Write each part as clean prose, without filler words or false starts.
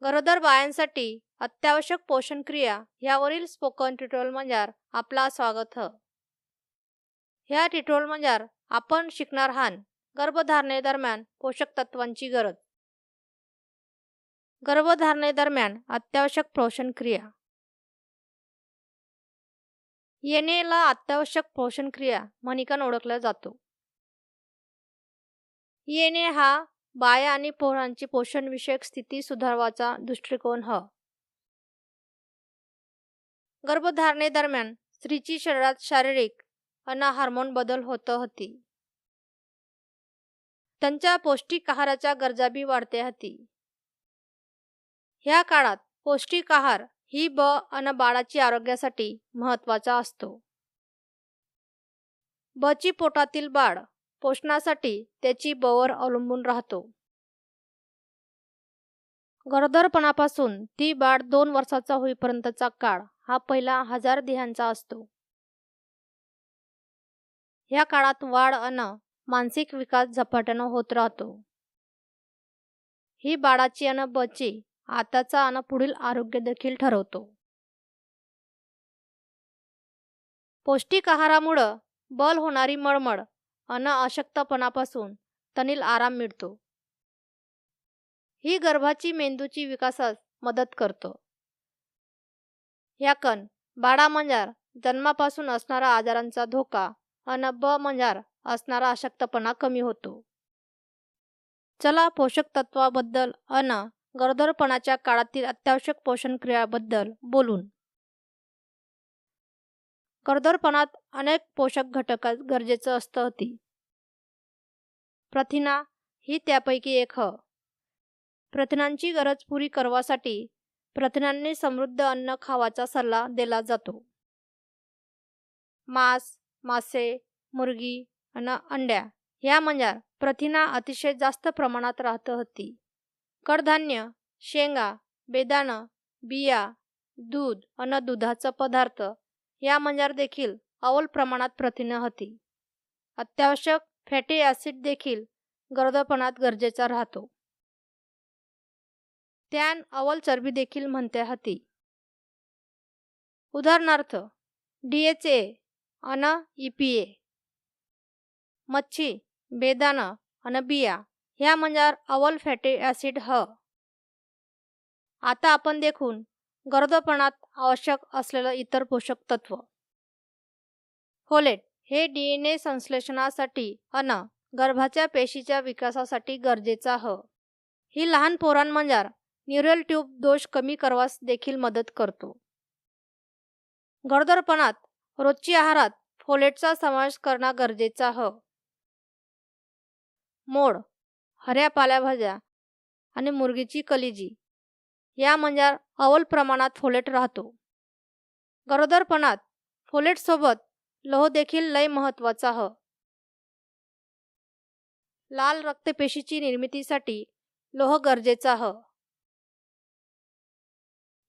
गरोदर बायांसाठी अत्यावश्यक पोषण क्रिया ह्यावरील स्पोकन ट्युटोरियलमध्ये आपला स्वागत ह. ह्या ट्युटोरियलमध्ये आपण शिकणार आहात गर्भधारणेदरम्यान पोषक तत्वांची गरज. गर्भधारणेदरम्यान अत्यावश्यक पोषण क्रिया. येणेला अत्यावश्यक पोषण क्रिया म्हणून ओळखला जातो. येणे हा बाया आणि पोरांची पोषणविषयक स्थिती सुधारवाचा दृष्टिकोन ह. गर्भधारणेदरम्यान स्त्रीची शरीरात शारीरिक आणि हार्मोन बदल होत होती. त्यांच्या पौष्टिक आहाराच्या गरजा बी वाढते होती. ह्या काळात पौष्टिक आहार ही आणि बाळाच्या आरोग्यासाठी महत्त्वाचा असतो. ची पोटातील बाळ पोषणासाठी त्याची वर अवलंबून राहतो. गरोदरपणापासून ती बाळ 2 वर्षाचा होईपर्यंतचा काळ हा पहिला हजारदिहांचा असतो. ह्या काळात वाढ आणि मानसिक विकास झपाट्याने होत राहतो. ही बाळाची आणि ची आताचा आणि पुढील आरोग्य देखील ठरवतो. पौष्टिक आहारामुळे बल होणारी मळमळ आणि अशक्तपणापासून तनिल आराम मिळतो. ही गर्भाची मेंदूची विकासास मदत करतो. ह्याकन बाळामध्ये जन्मापासून असणारा आजारांचा धोका आणि म्हणजे असणारा अशक्तपणा कमी होतो. चला पोषक तत्वाबद्दल आणि गरोदरपणाच्या काळातील अत्यावश्यक पोषण क्रियाबद्दल बोलून. गरोदरपणात अनेक पोषक घटक गरजेचं असतं होती. प्रथिना ही त्यापैकी एक ह. प्रथिनांची गरज पुरी करण्यासाठी प्रथिनांनी समृद्ध अन्न खावाचा सल्ला दिला जातो. मांस, मासे, मुर्गी आणि अंड्या ह्यामध्ये प्रथिना अतिशय जास्त प्रमाणात राहत होती. कडधान्य, शेंगा, बेदाणं, बिया, दूध आणि दुधाचा पदार्थ यामध्ये देखील अव्वल प्रमाणात प्रथिने होती. अत्यावश्यक फॅटी ॲसिड देखील गरोदरपणात गरजेचा राहतो. त्यान अव्वल चरबी देखील म्हणते होती. उदाहरणार्थ DHA आणि EPA. मच्छी, बेदाणं आणि बिया ह्यामध्ये अव्वल फॅटी ॲसिड ह. आता आपण देखून गरोदरपणात आवश्यक असलेलं इतर पोषक तत्व. फोलेट हे DNA संश्लेषणासाठी आणि गर्भाच्या पेशीच्या विकासासाठी गरजेचा ह. ही लहान पोरांमध्ये न्यूरल ट्यूब दोष कमी करण्यास देखील मदत करतो. गरोदरपणात रोजची आहारात फोलेटचा समावेश करणं गरजेचा ह. मोड, हऱ्या पालेभाज्या आणि मुर्गीची कलिजी यामध्ये अव्वल प्रमाणात फोलेट राहतो. गरोदरपणात फोलेट सोबत लोह देखील लय महत्त्वाचा ह. लाल रक्तपेशीची निर्मितीसाठी लोह गरजेचा ह.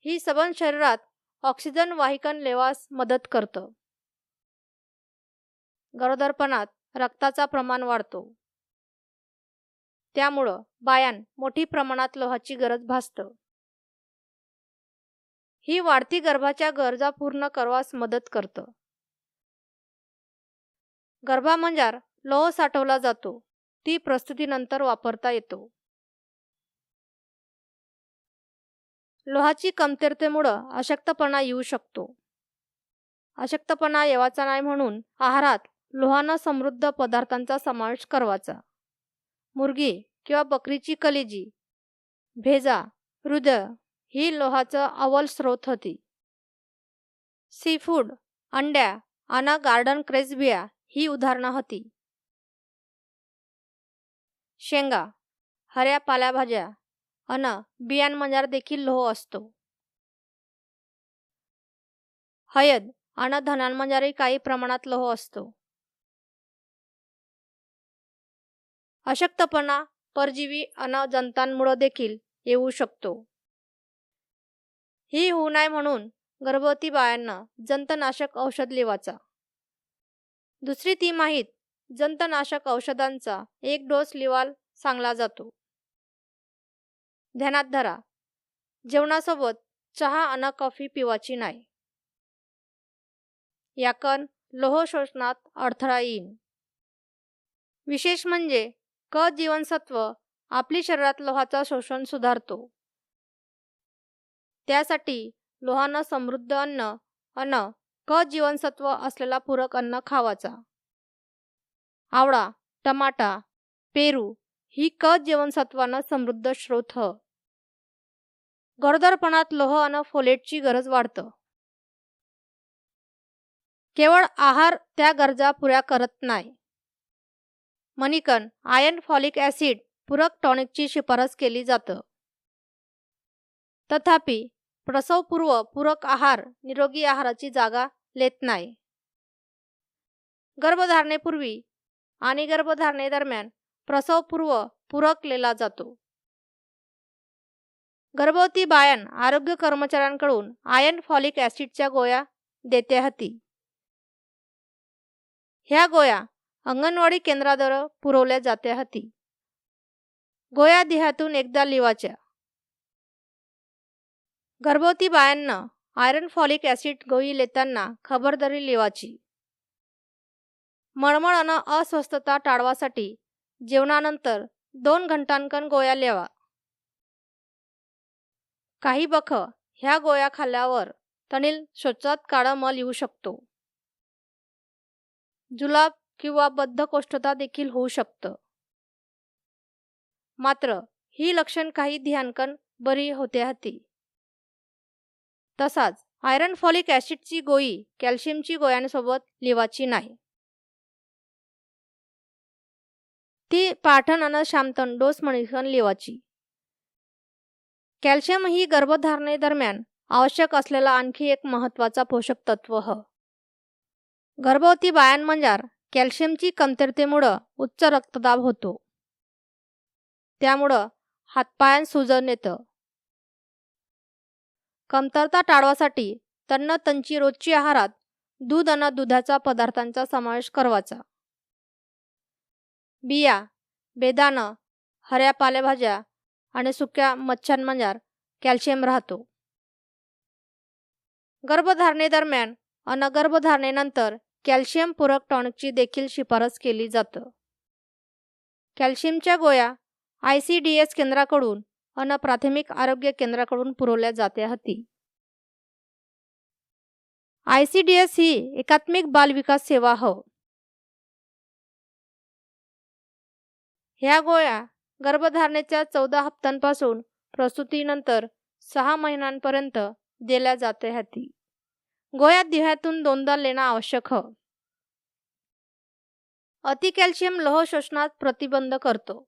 ही सबंध शरीरात ऑक्सिजन वाहिकन लेवास मदत करतं. गरोदरपणात रक्ताचा प्रमाण वाढतो. त्यामुळं बायान मोठी प्रमाणात लोहाची गरज भासतं. ही वाढती गर्भाच्या गरजा पूर्ण करण्यास मदत करतं. गर्भामध्ये लोह साठवला जातो. ती प्रसूतीनंतर वापरता येतो. लोहाची कमतरतेमुळे अशक्तपणा येऊ शकतो. अशक्तपणा येवाचा नाही म्हणून आहारात लोहानं समृद्ध पदार्थांचा समावेश करायचा. मुर्गी किंवा बकरीची कलिजी, भेजा, हृदय ही लोहाचा अव्वल स्रोत होती. सीफूड, अंड्या आणि गार्डन क्रेसबिया ही उदाहरणं होती. शेंगा, हऱ्या पालेभाज्या आणि बियांमध्ये देखील लोह असतो. हळद आणि धण्यांमध्ये काही प्रमाणात लोह असतो. अशक्तपणा परजीवी आणि जंतांमुळे देखील येऊ शकतो. ही होऊ नये म्हणून गर्भवती बायांना जंतनाशक औषध लेवाचा. दुसरी तिमाहीत जंतनाशक औषधांचा 1 डोस लिवाल सांगला जातो. ध्यानात धरा, जेवणासोबत चहा अन कॉफी पिवायची नाही. याकन लोह शोषणात अडथळा येईल. विशेष म्हणजे क जीवनसत्व आपली शरीरात लोहाचा शोषण सुधारतो. त्यासाठी लोहानं समृद्ध अन्न अन क जीवनसत्व असलेला पूरक अन्न खावाचा. आवळा, टमाटा, पेरू ही क जीवनसत्वानं समृद्ध स्रोत ह. गरोदरपणात लोह अन फोलेटची गरज वाढतं. केवळ आहार त्या गरजा पुऱ्या करत नाही. मणिकन आयर्न फॉलिक ॲसिड पूरक टॉनिकची शिफारस केली जातं. तथापि प्रसवपूर्व पूरक आहार निरोगी आहाराची जागा लेत नाही. गर्भधारणेपूर्वी आणि गर्भधारणेदरम्यान प्रसवपूर्व पूरक लेला जातो. गर्भवती बायन आरोग्य कर्मचाऱ्यांकडून आयर्न फॉलिक ॲसिडच्या गोळ्या देते हती. ह्या गोळ्या अंगणवाडी केंद्राद्वारे पुरवल्या जाते हती. गोळ्या देहातून एकदा लिवाच्या. गर्भवती बायांना आयर्न फॉलिक ॲसिड गोळी लेताना खबरदारी लिवाची. मळमळ अन अस्वस्थता टाळवासाठी जेवणानंतर 2 घंटांकन गोळ्या लेवा. काही बख ह्या गोळ्या खाल्ल्यावर तणील शौचात काळं मल येऊ शकतो. जुलाब किंवा बद्धकोष्ठता देखील होऊ शकतं. मात्र ही लक्षण काही दिवसांकन बरी होते हती. तसाच आयर्न फॉलिक ॲसिडची गोळी कॅल्शियमची गोळ्यांसोबत लिवाची नाही. ती पाठण अन शामतन डोस मणिकन लिवाची. कॅल्शियम ही गर्भधारणेदरम्यान आवश्यक असलेला आणखी एक महत्त्वाचा पोषक तत्व ह. गर्भवती बायांमंजार कॅल्शियमची कमतरतेमुळं उच्च रक्तदाब होतो. त्यामुळं हातपायां सुजन येतं. कमतरता टाळवासाठी त्यांना त्यांची रोजची आहारात दूध अन दुधाच्या पदार्थांचा समावेश करवाचा. बिया, बेदाणं, हऱ्या पालेभाज्या आणि सुक्या मच्छ्यांमंजार कॅल्शियम राहतो. गर्भधारणेदरम्यान अन गर्भधारणेनंतर कॅल्शियम पूरक टॉनिकची देखील शिफारस केली जातं. कॅल्शियमच्या गोळ्या ICDS केंद्राकडून अन प्राथमिक आरोग्य केंद्राकडून पुरवल्या जाते हती. ICDS ही एकात्मिक बाल विकास सेवा ह. ह्या गोळ्या गर्भधारणेच्या 14 हप्त्यांपासून प्रसूतीनंतर 6 महिन्यांपर्यंत दिल्या जाते हती. गोळ्या दिवसातून 2दा लेणं आवश्यक ह. अति कॅल्शियम लोह शोषणात प्रतिबंध करतो.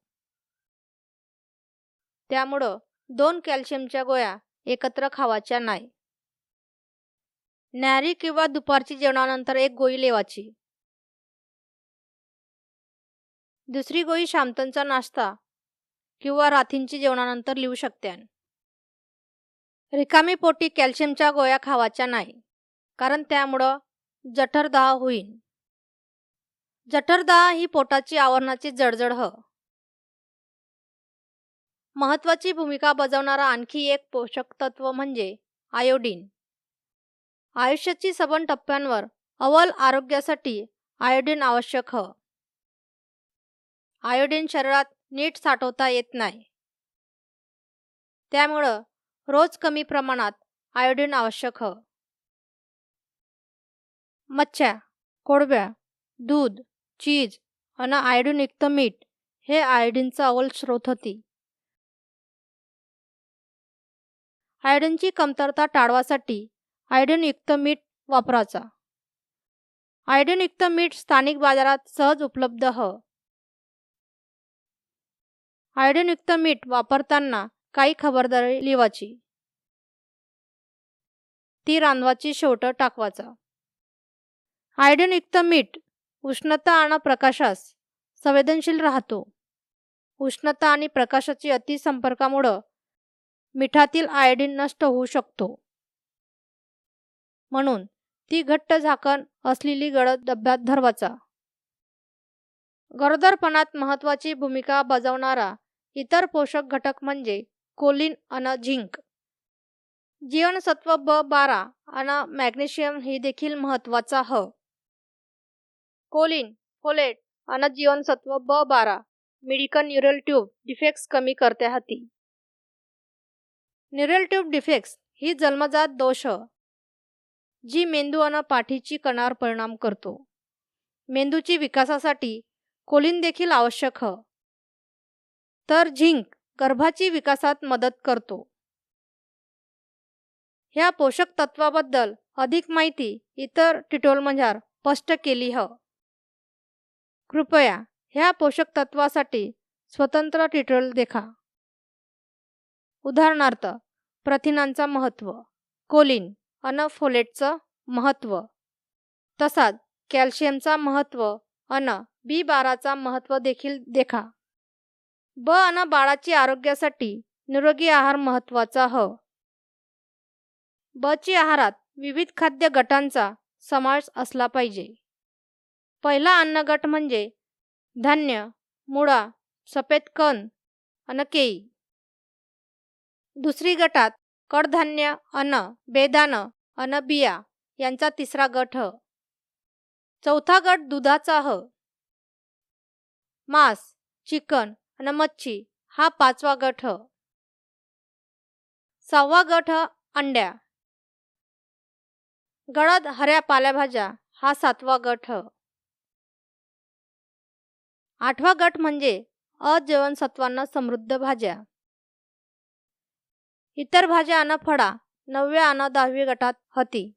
त्यामुळं 2 कॅल्शियमच्या गोळ्या एकत्र खावाच्या नाही. न्याहारी किंवा दुपारची जेवणानंतर एक गोळी लेवाची. दुसरी गोळी शामतनचा नाश्ता किंवा रात्रीची जेवणानंतर लिहू शकत्यान. रिकामी पोटी कॅल्शियमच्या गोळ्या खावाच्या नाही, कारण त्यामुळं जठरदाह होईल. जठरदाह ही पोटाची आवरणाची जळजळ ह. महत्त्वाची भूमिका बजावणारा आणखी एक पोषक तत्व म्हणजे आयोडीन. आयुष्याची सबन टप्प्यांवर अव्वल आरोग्यासाठी आयोडीन आवश्यक ह. आयोडीन शरीरात नीट साठवता येत नाही. त्यामुळं रोज कमी प्रमाणात आयोडीन आवश्यक ह. मच्छ्या, कोळंब्या, दूध, चीज अन आयोडीनयुक्त मीठ हे आयोडीनचा अव्वल स्रोत हती. आयोडीनची कमतरता टाळवासाठी आयोडीनयुक्त मीठ वापराचा. आयोडीनयुक्त मीठ स्थानिक बाजारात सहज उपलब्ध ह. आयोडीनयुक्त मीठ वापरताना काही खबरदारी लिवाची. ती रांधवाची शेवट टाकवाचा. आयोडीनयुक्त मीठ उष्णता आणि प्रकाशास संवेदनशील राहतो. उष्णता आणि प्रकाशाची अतिसंपर्कामुळे मिठातील आयोडीन नष्ट होऊ शकतो. म्हणून ती घट्ट झाकण असलेली गडद डब्यात धरवाचा. गरोदरपणात महत्त्वाची भूमिका बजावणारा इतर पोषक घटक म्हणजे कोलिन अन झिंक. जीवनसत्व B12 आणि मॅग्नेशियम ही देखील महत्वाचा ह. कोलिन, फोलेट आणि जीवनसत्व B12 medical neural tube defects कमी करते हाती. न्यूरल ट्यूब डिफेक्ट्स ही जन्मजात दोष ह, जी मेंदू आणि पाठीची कणावर परिणाम करतो. मेंदूची विकासासाठी कोलिन देखील आवश्यक ह. तर झिंक गर्भाची विकासात मदत करतो. ह्या पोषक तत्वाबद्दल अधिक माहिती इतर ट्युटोरियलमध्ये स्पष्ट केली ह. कृपया ह्या पोषक तत्वासाठी स्वतंत्र ट्युटोरियल देखा. उदाहरणार्थ प्रथिनांचा महत्व, कोलिन आणि फोलेटचं महत्व, तसाच कॅल्शियमचा महत्व आणि B12चा महत्व देखील देखा. ब आणि बाळाची आरोग्यासाठी निरोगी आहार महत्वाचा ह. ब ची आहारात विविध खाद्य गटांचा समावेश असला पाहिजे. पहिला अन्नगट म्हणजे धान्य, मुळा, सफेद कण आणि केळी. दुसरी गटात कडधान्य, अन्न, बेदाणं आणि बिया यांचा तिसरा गट ह. चौथा गट दुधाचा ह. मांस, चिकन आणि मच्छी हा पाचवा गट ह. सहावा गट ह अंड्या, गडद हऱ्या पालेभाज्या हा सातवा गट ह. आठवा गट म्हणजे अजीवनसत्वांना समृद्ध भाज्या. इतर भाज्या आणि फळा 9व्या आणि 10व्या गटात हती.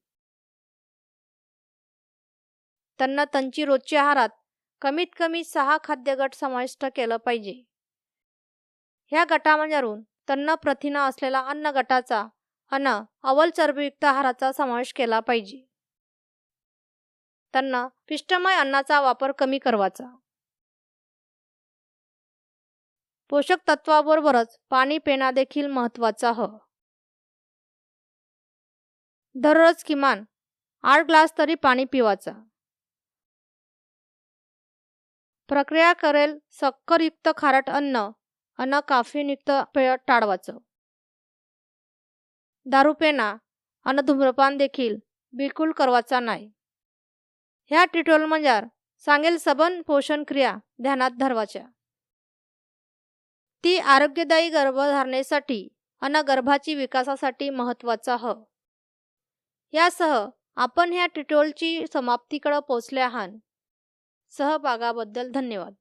त्यांना त्यांची रोजच्या आहारात कमीत कमी 6 खाद्यगट समाविष्ट केलं पाहिजे. ह्या गटामध्ये त्यांना प्रथिना असलेला अन्न गटाचा आणि अव्वल चरबीयुक्त आहाराचा समावेश केला पाहिजे. त्यांना पिष्टमय अन्नाचा वापर कमी करायचा. पोषक तत्वाबरोबरच पाणी पिणं देखील महत्वाचा ह. दररोज किमान 8 ग्लास तरी पाणी पिवायचा. प्रक्रिया करेल साखरयुक्त खारट अन्न आणि कॅफीनयुक्त पेय टाळवायचं. दारू पिणं आणि धूम्रपान देखील बिलकुल करायचा नाही. ह्या ट्युटोरियलमध्ये सांगेल सबंध पोषण क्रिया ध्यानात धरवायच्या. ती आरोग्यदायी गर्भधारणेसाठी आणि गर्भाची विकासासाठी महत्वाचा ह. यासह आपण ह्या ट्युटोरियलची समाप्तीकडे पोहोचले आहात. सहभागाबद्दल धन्यवाद.